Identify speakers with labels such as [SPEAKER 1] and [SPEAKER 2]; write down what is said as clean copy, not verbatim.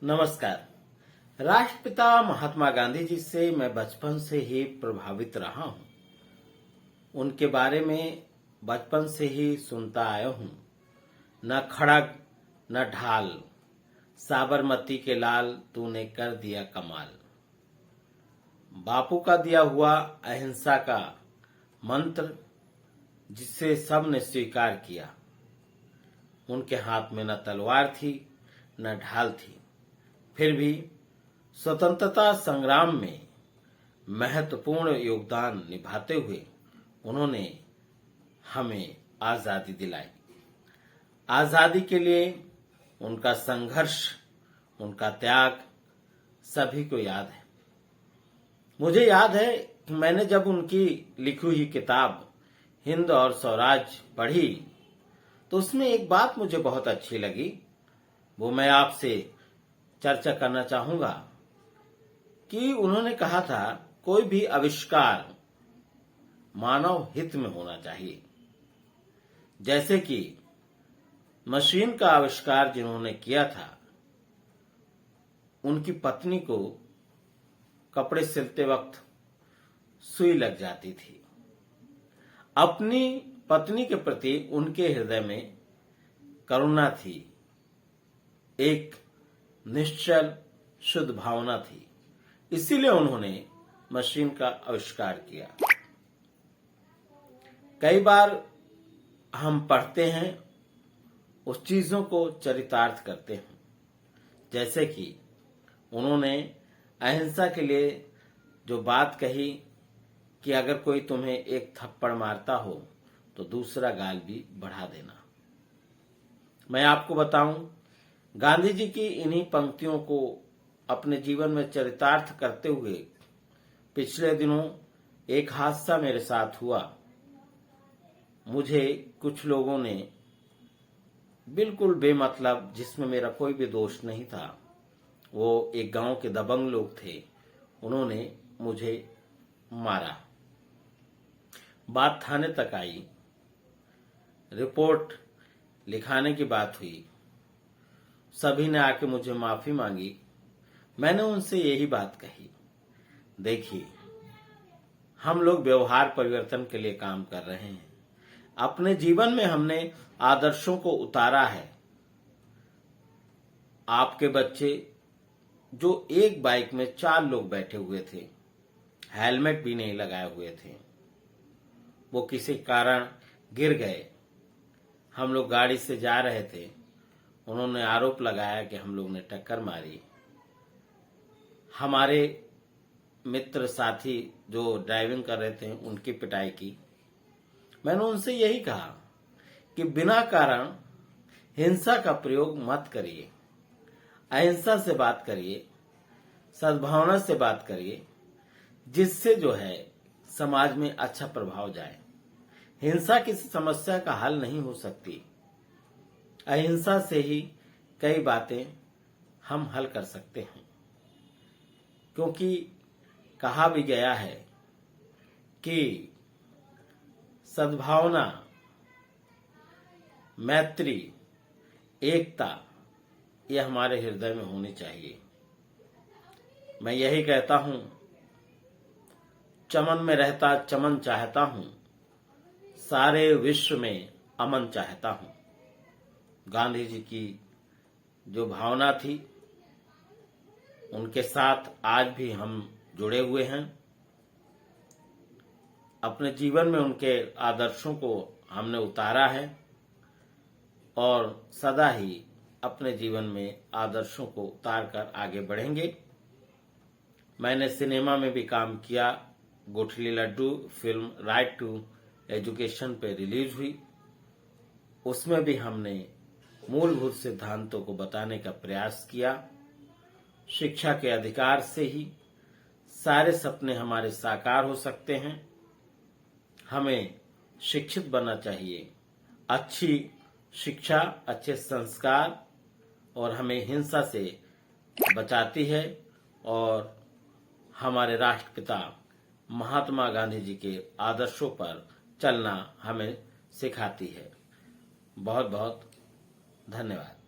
[SPEAKER 1] नमस्कार। राष्ट्रपिता महात्मा गांधी जी से मैं बचपन से ही प्रभावित रहा हूं। उनके बारे में बचपन से ही सुनता आया हूं। न खड़ग न ढाल, साबरमती के लाल तूने कर दिया कमाल। बापू का दिया हुआ अहिंसा का मंत्र जिसे सब ने स्वीकार किया। उनके हाथ में न तलवार थी न ढाल थी, फिर भी स्वतंत्रता संग्राम में महत्वपूर्ण योगदान निभाते हुए उन्होंने हमें आजादी दिलाई। आजादी के लिए उनका संघर्ष, उनका त्याग सभी को याद है। मुझे याद है कि मैंने जब उनकी लिखी हुई किताब हिंद और स्वराज पढ़ी तो उसमें एक बात मुझे बहुत अच्छी लगी। वो मैं आपसे चर्चा करना चाहूंगा कि उन्होंने कहा था कोई भी आविष्कार मानव हित में होना चाहिए। जैसे कि मशीन का आविष्कार जिन्होंने किया था, उनकी पत्नी को कपड़े सिलते वक्त सुई लग जाती थी। अपनी पत्नी के प्रति उनके हृदय में करुणा थी, एक निश्चल शुद्ध भावना थी। इसीलिए उन्होंने मशीन का आविष्कार किया। कई बार हम पढ़ते हैं, उस चीजों को चरितार्थ करते हैं। जैसे कि उन्होंने अहिंसा के लिए जो बात कही कि अगर कोई तुम्हें एक थप्पड़ मारता हो तो दूसरा गाल भी बढ़ा देना। मैं आपको बताऊं, गांधी जी की इन्हीं पंक्तियों को अपने जीवन में चरितार्थ करते हुए पिछले दिनों एक हादसा मेरे साथ हुआ। मुझे कुछ लोगों ने बिल्कुल बेमतलब, जिसमें मेरा कोई भी दोष नहीं था, वो एक गांव के दबंग लोग थे, उन्होंने मुझे मारा। बात थाने तक आई, रिपोर्ट लिखाने की बात हुई। सभी ने आके मुझे माफी मांगी। मैंने उनसे यही बात कही, देखिए हम लोग व्यवहार परिवर्तन के लिए काम कर रहे हैं। अपने जीवन में हमने आदर्शों को उतारा है। आपके बच्चे जो एक बाइक में 4 लोग बैठे हुए थे, हेलमेट भी नहीं लगाए हुए थे, वो किसी कारण गिर गए। हम लोग गाड़ी से जा रहे थे, उन्होंने आरोप लगाया कि हम लोग ने टक्कर मारी। हमारे मित्र साथी जो ड्राइविंग कर रहे थे उनकी पिटाई की। मैंने उनसे यही कहा कि बिना कारण हिंसा का प्रयोग मत करिए, अहिंसा से बात करिए, सद्भावना से बात करिए, जिससे जो है समाज में अच्छा प्रभाव जाए। हिंसा किसी समस्या का हल नहीं हो सकती। अहिंसा से ही कई बातें हम हल कर सकते हैं, क्योंकि कहा भी गया है कि सद्भावना, मैत्री, एकता ये हमारे हृदय में होनी चाहिए। मैं यही कहता हूं, चमन में रहता चमन चाहता हूं, सारे विश्व में अमन चाहता हूं। गांधी जी की जो भावना थी, उनके साथ आज भी हम जुड़े हुए हैं। अपने जीवन में उनके आदर्शों को हमने उतारा है और सदा ही अपने जीवन में आदर्शों को उतार कर आगे बढ़ेंगे। मैंने सिनेमा में भी काम किया। Guthli Laddoo film right to education पे रिलीज हुई। उसमें भी हमने मूलभूत सिद्धांतों को बताने का प्रयास किया। शिक्षा के अधिकार से ही सारे सपने हमारे साकार हो सकते हैं। हमें शिक्षित बनना चाहिए। अच्छी शिक्षा, अच्छे संस्कार और हमें हिंसा से बचाती है और हमारे राष्ट्रपिता महात्मा गांधी जी के आदर्शों पर चलना हमें सिखाती है। बहुत बहुत धन्यवाद।